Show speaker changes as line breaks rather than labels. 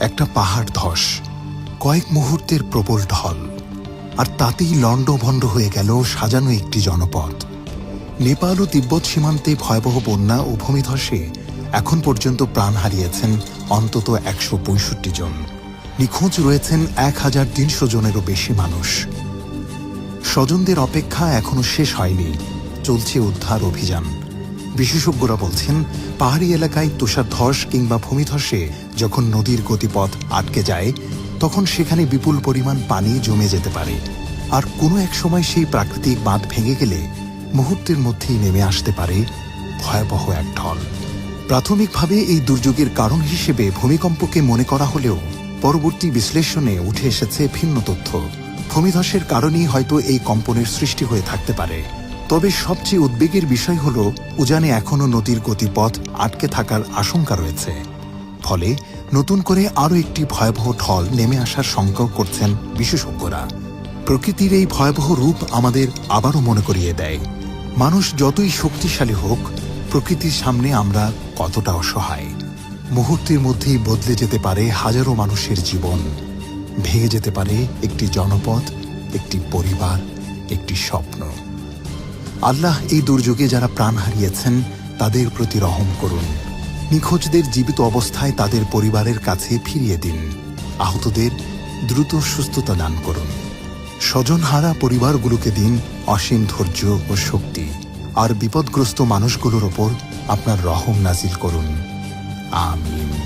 একটা পাহাড় ধস, কয়েক মুহূর্তের প্রবল ঢল, আর তাতেই লণ্ডভণ্ড হয়ে গেল সাজানো একটি জনপদ। নেপাল ও তিব্বত সীমান্তে ভয়াবহ বন্যা ও ভূমিধসে এখন পর্যন্ত প্রাণ হারিয়েছেন অন্তত ১৬৫ জন। নিখোঁজ রয়েছেন ১৩০০ জনেরও বেশি মানুষ। স্বজনদের অপেক্ষা এখনো শেষ হয়নি, চলছে উদ্ধার অভিযান। বিশেষজ্ঞরা বলছেন, পাহাড়ি এলাকায় তুষারধস কিংবা ভূমিধসে যখন নদীর গতিপথ আটকে যায়, তখন সেখানে বিপুল পরিমাণ পানি জমে যেতে পারে। আর কোনো এক সময় সেই প্রাকৃতিক বাঁধ ভেঙে গেলে মুহূর্তের মধ্যেই নেমে আসতে পারে ভয়াবহ এক ঢল। প্রাথমিকভাবে এই দুর্যোগের কারণ হিসেবে ভূমিকম্পকে মনে করা হলেও পরবর্তী বিশ্লেষণে উঠে এসেছে ভিন্ন তথ্য। ভূমিধসের কারণেই হয়তো এই কম্পনের সৃষ্টি হয়ে থাকতে পারে। তবে সবচেয়ে উদ্বেগের বিষয় হল, উজানে এখনও নদীর গতিপথ আটকে থাকার আশঙ্কা রয়েছে। ফলে নতুন করে আরও একটি ভয়াবহ ঢল নেমে আসার শঙ্কাও করছেন বিশেষজ্ঞরা। প্রকৃতির এই ভয়াবহ রূপ আমাদের আবারও মনে করিয়ে দেয়, মানুষ যতই শক্তিশালী হোক, প্রকৃতির সামনে আমরা কতটা অসহায়। মুহূর্তের মধ্যেই বদলে যেতে পারে হাজারো মানুষের জীবন, ভেঙে যেতে পারে একটি জনপদ, একটি পরিবার, একটি স্বপ্ন। আল্লাহ এই দুর্যোগে যারা প্রাণ হারিয়েছেন তাদের প্রতি রহম করুন। নিখোঁজদের জীবিত অবস্থায় তাদের পরিবারের কাছে ফিরিয়ে দিন। আহতদের দ্রুত সুস্থতা দান করুন। স্বজনহারা পরিবারগুলোকে দিন অসীম ধৈর্য ও শক্তি। আর বিপদগ্রস্ত মানুষগুলোর ওপর আপনার রহম নাজিল করুন। আমিন।